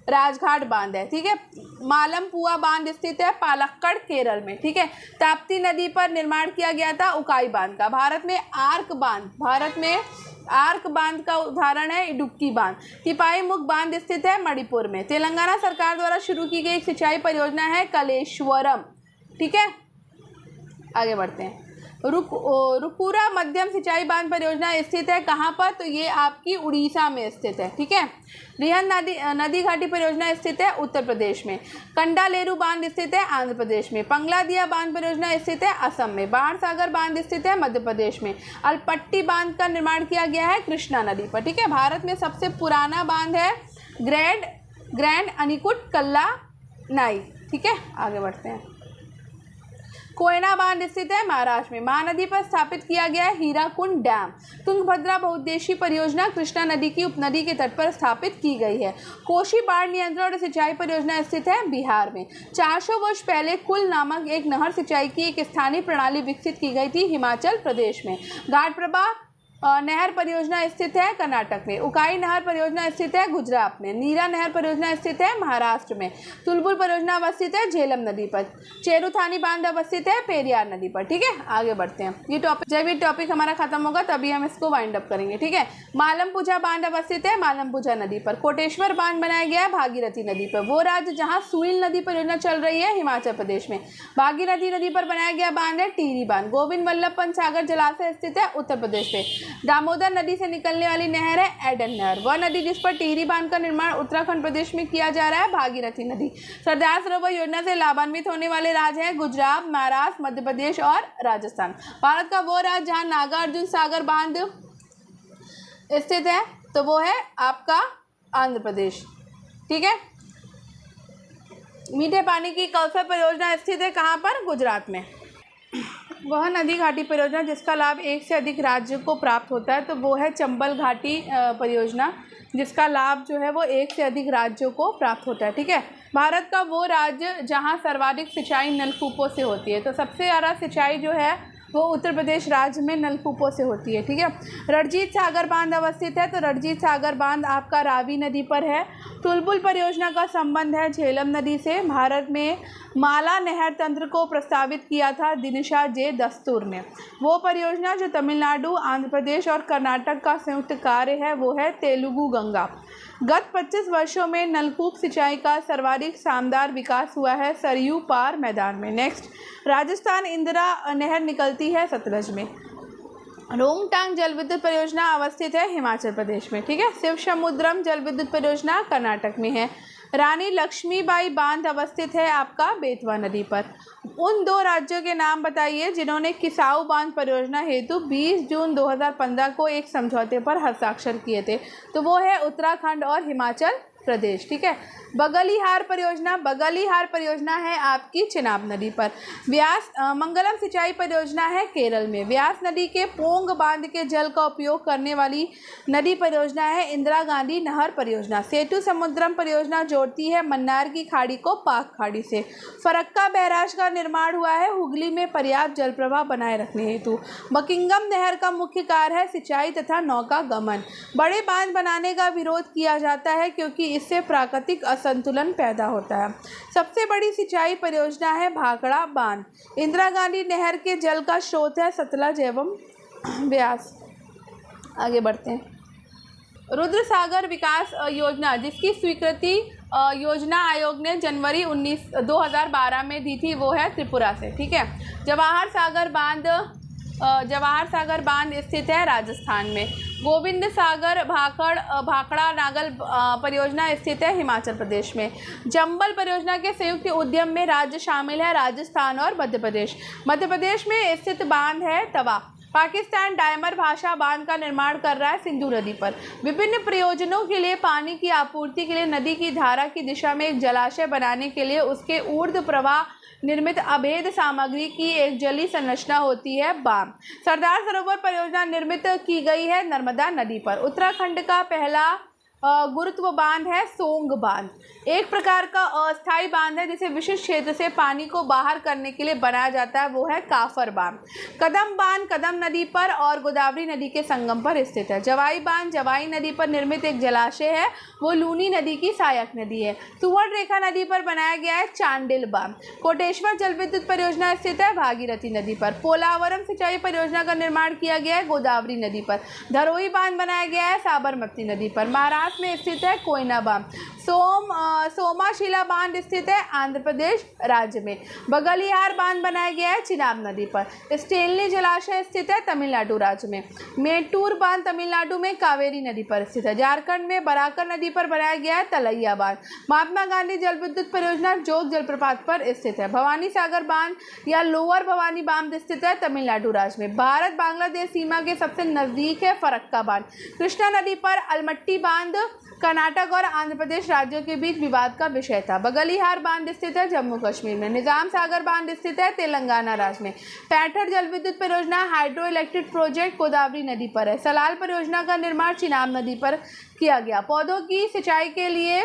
राजघाट बांध है। ठीक है, मालमपुआ बांध स्थित है पालक्कड़ केरल में। ठीक है, ताप्ती नदी पर निर्माण किया गया था उकाई बांध का। भारत में आर्क बांध का उदाहरण है इडुक्की बांध। तिपाई मुख बांध स्थित है मणिपुर में। तेलंगाना सरकार द्वारा शुरू की गई एक सिंचाई परियोजना है कलेश्वरम। ठीक है, आगे बढ़ते हैं। रुपुरा मध्यम सिंचाई बांध परियोजना स्थित है कहाँ पर, तो ये आपकी उड़ीसा में स्थित है। ठीक है, रिहंद नदी घाटी परियोजना स्थित है उत्तर प्रदेश में। कंडालेरू बांध स्थित है आंध्र प्रदेश में। पंगलादिया बांध परियोजना स्थित है असम में। बाण सागर बांध स्थित है मध्य प्रदेश में। अलपट्टी बांध का निर्माण किया गया है कृष्णा नदी पर। ठीक है, भारत में सबसे पुराना बांध है ग्रैंड अनिकुट कल्ला नाई। ठीक है, आगे बढ़ते हैं। कोयना बांध स्थित है महाराष्ट्र में। महानदी पर स्थापित किया गया है हीराकुंड डैम। तुंगभद्रा बहुउद्देशीय परियोजना कृष्णा नदी की उपनदी के तट पर स्थापित की गई है। कोशी बाढ़ नियंत्रण और सिंचाई परियोजना स्थित है बिहार में। 400 वर्ष पहले कुल नामक एक नहर सिंचाई की एक स्थानीय प्रणाली विकसित की गई थी हिमाचल प्रदेश में। घाटप्रभा नहर परियोजना स्थित है कर्नाटक में। उकाई नहर परियोजना स्थित है गुजरात में। नीरा नहर परियोजना स्थित है महाराष्ट्र में। तुलबुल परियोजना अवस्थित है झेलम नदी पर। चेरुथानी बांध अवस्थित है पेरियार नदी पर। ठीक है, आगे बढ़ते हैं। ये टॉपिक हमारा खत्म होगा तभी हम इसको वाइंड अप करेंगे। ठीक है, मालमपुजा बांध अवस्थित है मालमपुजा नदी पर। कोटेश्वर बांध बनाया गया है भागीरथी नदी पर। वो राज्य जहाँ सुइल नदी परियोजना चल रही है हिमाचल प्रदेश में। भागीरथी नदी पर बनाया गया बांध है टिहरी बांध। गोविंद वल्लभ पंत सागर जलाशय स्थित है उत्तर प्रदेश में। दामोदर नदी से निकलने वाली नहर है एडन नहर। वह नदी जिस पर टिहरी बांध का निर्माण उत्तराखंड प्रदेश में किया जा रहा है भागीरथी नदी। सरदार सरोवर योजना से लाभान्वित होने वाले राज्य हैं गुजरात, महाराष्ट्र, मध्य प्रदेश और राजस्थान। भारत का वो राज्य जहां नागार्जुन सागर बांध स्थित है तो वो है आपका आंध्र प्रदेश। ठीक है, मीठे पानी की कौशल परियोजना स्थित है कहाँ पर, गुजरात में। वह नदी घाटी परियोजना जिसका लाभ एक से अधिक राज्य को प्राप्त होता है तो वो है चंबल घाटी परियोजना, जिसका लाभ जो है वो एक से अधिक राज्यों को प्राप्त होता है। ठीक है, भारत का वो राज्य जहां सर्वाधिक सिंचाई नलकूपों से होती है, तो सबसे ज़्यादा सिंचाई जो है वो उत्तर प्रदेश राज्य में नलकूपों से होती है। ठीक है, रणजीत सागर बांध अवस्थित है, तो रणजीत सागर बांध आपका रावी नदी पर है। तुलबुल परियोजना का संबंध है झेलम नदी से। भारत में माला नहर तंत्र को प्रस्तावित किया था दिनशा जे दस्तूर ने। वो परियोजना जो तमिलनाडु, आंध्र प्रदेश और कर्नाटक का संयुक्त कार्य है वो है तेलुगु गंगा। गत 25 वर्षों में नलकूप सिंचाई का सर्वाधिक शानदार विकास हुआ है सरयू पार मैदान में। नेक्स्ट, राजस्थान इंदिरा नहर निकलती है सतलज में। रोहतांग जल विद्युत परियोजना अवस्थित है हिमाचल प्रदेश में। ठीक है, शिव समुद्रम जल विद्युत परियोजना कर्नाटक में है। रानी लक्ष्मीबाई बांध अवस्थित है आपका बेतवा नदी पर। उन दो राज्यों के नाम बताइए जिन्होंने किसाऊ बांध परियोजना हेतु 20 जून 2015 को एक समझौते पर हस्ताक्षर किए थे, तो वो है उत्तराखंड और हिमाचल प्रदेश। ठीक है, बगलिहार परियोजना है आपकी चिनाब नदी पर। मंगलम सिंचाई परियोजना है केरल में। व्यास नदी के पोंग बांध के जल का उपयोग करने वाली नदी परियोजना है इंदिरा गांधी नहर परियोजना। सेतु समुद्रम परियोजना जोड़ती है मन्नार की खाड़ी को पाक खाड़ी से। फरक्का बैराज का निर्माण हुआ है हुगली में पर्याप्त जल प्रवाह बनाए रखने हेतु। बकिंगम नहर का मुख्य कार्य है सिंचाई तथा नौका गमन। बड़े बांध बनाने का विरोध किया जाता है क्योंकि इससे प्राकृतिक असंतुलन पैदा होता है। सबसे बड़ी सिंचाई परियोजना है भाखड़ा बांध। इंदिरा गांधी नहर के जल का स्रोत है सतलज एवं ब्यास। आगे बढ़ते हैं। रुद्र सागर विकास योजना जिसकी स्वीकृति योजना आयोग ने जनवरी 2012 में दी थी वो है त्रिपुरा से। ठीक है, जवाहर सागर बांध जवाहर सागर बांध स्थित है राजस्थान में। गोविंद सागर भाखड़ा नागल परियोजना स्थित है हिमाचल प्रदेश में। जंबल परियोजना के संयुक्त उद्यम में राज्य शामिल है राजस्थान और मध्य प्रदेश। मध्य प्रदेश में स्थित बांध है तवा। पाकिस्तान डायमर भाषा बांध का निर्माण कर रहा है सिंधु नदी पर। विभिन्न प्रयोजनों के लिए पानी की आपूर्ति के लिए नदी की धारा की दिशा में एक जलाशय बनाने के लिए उसके ऊर्ध्व प्रवाह निर्मित अभेद सामग्री की एक जलीय संरचना होती है बांध। सरदार सरोवर परियोजना निर्मित की गई है नर्मदा नदी पर। उत्तराखंड का पहला गुरुत्व बांध है सोंग बांध। एक प्रकार का अस्थायी बांध है जिसे विशिष्ट क्षेत्र से पानी को बाहर करने के लिए बनाया जाता है, वो है काफर बांध। कदम बांध कदम नदी पर और गोदावरी नदी के संगम पर स्थित है। जवाई बांध जवाई नदी पर निर्मित एक जलाशय है, वो लूनी नदी की सहायक नदी है। सुवर्ण रेखा नदी पर बनाया गया है चांडिल बांध। कोटेश्वर जल विद्युत परियोजना स्थित है भागीरथी नदी पर। पोलावरम सिंचाई परियोजना का निर्माण किया गया है गोदावरी नदी पर। धरोई बांध बनाया गया है साबरमती नदी पर। महाराष्ट्र में स्थित है कोयना बांध। सोमाशिला बांध स्थित है आंध्र प्रदेश राज्य में। बगलिहार बांध बनाया गया है चिनाब नदी पर। स्टेनली जलाशय स्थित है तमिलनाडु राज्य में। मेटूर बांध तमिलनाडु में कावेरी नदी पर स्थित है। झारखंड में बराकर नदी पर बनाया गया है तलैया बांध। महात्मा गांधी जल विद्युत परियोजना जोग जलप्रपात पर स्थित है। भवानी सागर बांध या लोअर भवानी बांध स्थित है तमिलनाडु राज्य में। भारत बांग्लादेश सीमा के सबसे नजदीक है फरक्का बांध। कृष्णा नदी पर अलमट्टी बांध कर्नाटक और आंध्र प्रदेश राज्यों के बीच विवाद का विषय था। बगलिहार बांध स्थित है जम्मू कश्मीर में। निजाम सागर बांध स्थित है तेलंगाना राज्य में। पैठर जल विद्युत परियोजना हाइड्रो इलेक्ट्रिक प्रोजेक्ट गोदावरी नदी पर है। सलाल परियोजना का निर्माण चिनाब नदी पर किया गया। पौधों की सिंचाई के लिए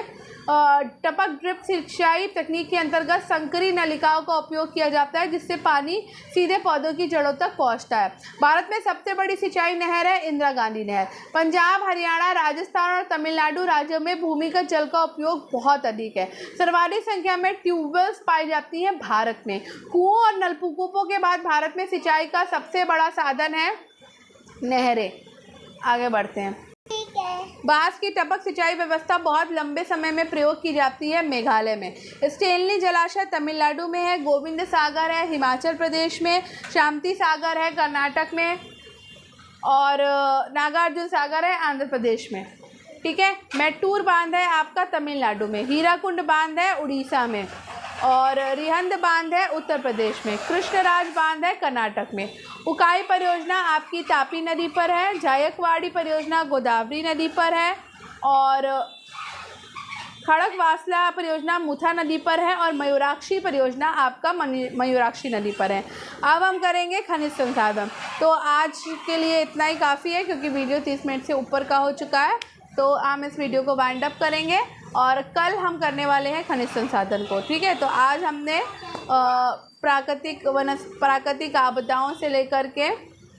टपक ड्रिप सिंचाई तकनीक के अंतर्गत संकरी नलिकाओं का उपयोग किया जाता है, जिससे पानी सीधे पौधों की जड़ों तक पहुंचता है। भारत में सबसे बड़ी सिंचाई नहर है इंदिरा गांधी नहर। पंजाब हरियाणा राजस्थान और तमिलनाडु राज्यों में भूमिगत जल का उपयोग बहुत अधिक है। सर्वाधिक संख्या में ट्यूबवेल्स पाई जाती हैं भारत में। कुओं और नलकूपों के बाद भारत में सिंचाई का सबसे बड़ा साधन है नहरें। आगे बढ़ते हैं। बांस की टपक सिंचाई व्यवस्था बहुत लंबे समय में प्रयोग की जाती है मेघालय में। स्टेनली जलाशय तमिलनाडु में है। गोविंद सागर है हिमाचल प्रदेश में। शांति सागर है कर्नाटक में और नागार्जुन सागर है आंध्र प्रदेश में। ठीक है। मेट्टूर बांध है आपका तमिलनाडु में। हीराकुंड बांध है उड़ीसा में और रिहंद बांध है उत्तर प्रदेश में। कृष्णराज बांध है कर्नाटक में। उकाई परियोजना आपकी तापी नदी पर है। जायकवाड़ी परियोजना गोदावरी नदी पर है और खड़गवासला परियोजना मुथा नदी पर है और मयूराक्षी परियोजना आपका मयूराक्षी नदी पर है। अब हम करेंगे खनिज संसाधन। तो आज के लिए इतना ही काफ़ी है क्योंकि वीडियो 30 मिनट से ऊपर का हो चुका है। तो हम इस वीडियो को वाइंड अप करेंगे और कल हम करने वाले हैं खनिज संसाधन को। ठीक है। तो आज हमने प्राकृतिक आपदाओं से लेकर के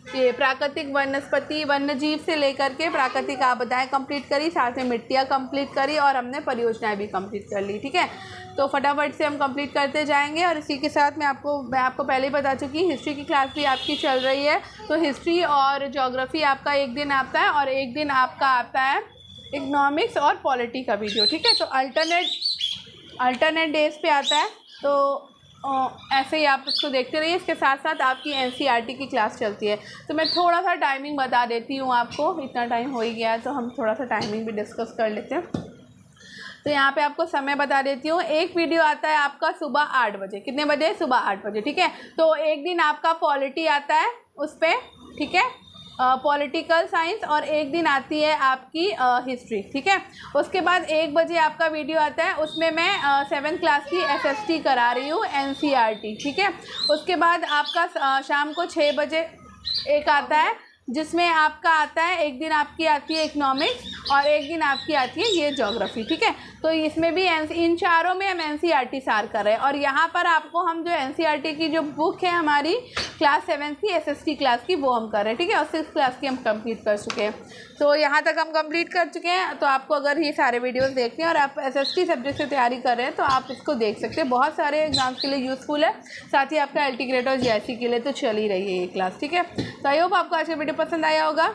ये प्राकृतिक वनस्पति वन्य जीव से लेकर के प्राकृतिक आपदाएं कंप्लीट करी, साथ में मिट्टियाँ कंप्लीट करी और हमने परियोजनाएं भी कंप्लीट कर ली। ठीक है। तो फटाफट से हम कंप्लीट करते जाएंगे और इसी के साथ मैं आपको पहले ही बता चुकी हिस्ट्री की क्लास भी आपकी चल रही है। तो हिस्ट्री और ज्योग्राफी आपका एक दिन आता है और एक दिन आपका आता है इकोनॉमिक्स और पॉलिटी का वीडियो। ठीक है। तो अल्टरनेट डेज पे आता है। तो ऐसे ही आप उसको देखते रहिए। इसके साथ साथ आपकी एनसीईआरटी की क्लास चलती है। तो मैं थोड़ा सा टाइमिंग बता देती हूँ आपको। इतना टाइम हो ही गया है तो हम थोड़ा सा टाइमिंग भी डिस्कस कर लेते हैं। तो यहाँ पे आपको समय बता देती हूँ। एक वीडियो आता है आपका सुबह 8 बजे। कितने बजे? सुबह 8 बजे। ठीक है। तो एक दिन आपका पॉलिटी आता है उस पर। ठीक है। पॉलिटिकल साइंस और एक दिन आती है आपकी हिस्ट्री। ठीक है। उसके बाद 1 बजे आपका वीडियो आता है, उसमें मैं 7th क्लास की एसएसटी करा रही हूँ एनसीईआरटी। ठीक है। उसके बाद आपका शाम को 6 बजे एक आता है जिसमें आपका आता है, एक दिन आपकी आती है इकोनॉमिक्स और एक दिन आपकी आती है ये ज्योग्राफी। ठीक है। तो इसमें भी इन चारों में हम एनसीईआरटी सार कर रहे हैं और यहाँ पर आपको हम जो एनसीईआरटी की जो बुक है हमारी क्लास 7 की एसएसटी क्लास की वो हम कर रहे हैं। ठीक है। और 6th क्लास की हम कंप्लीट कर चुके हैं। तो यहाँ तक हम कंप्लीट कर चुके हैं। तो आपको अगर ये सारे वीडियोस देखने हैं और आप एसएसटी सब्जेक्ट से तैयारी कर रहे हैं तो आप इसको देख सकते हैं। बहुत सारे एग्जाम्स के लिए यूज़फुल है। साथ ही आपका एलटी ग्रेड और जीआईसी के लिए तो चल ही रही है ये क्लास। ठीक है। तो आई होप आपको आज का वीडियो पसंद आया होगा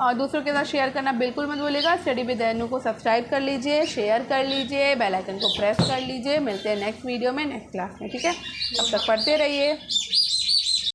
और दूसरों के साथ शेयर करना बिल्कुल मत भूलिएगा। स्टडी विद अनु को सब्सक्राइब कर लीजिए, शेयर कर लीजिए, बेल आइकन को प्रेस कर लीजिए। मिलते हैं नेक्स्ट वीडियो में, नेक्स्ट क्लास में। ठीक है। तब तक पढ़ते रहिए।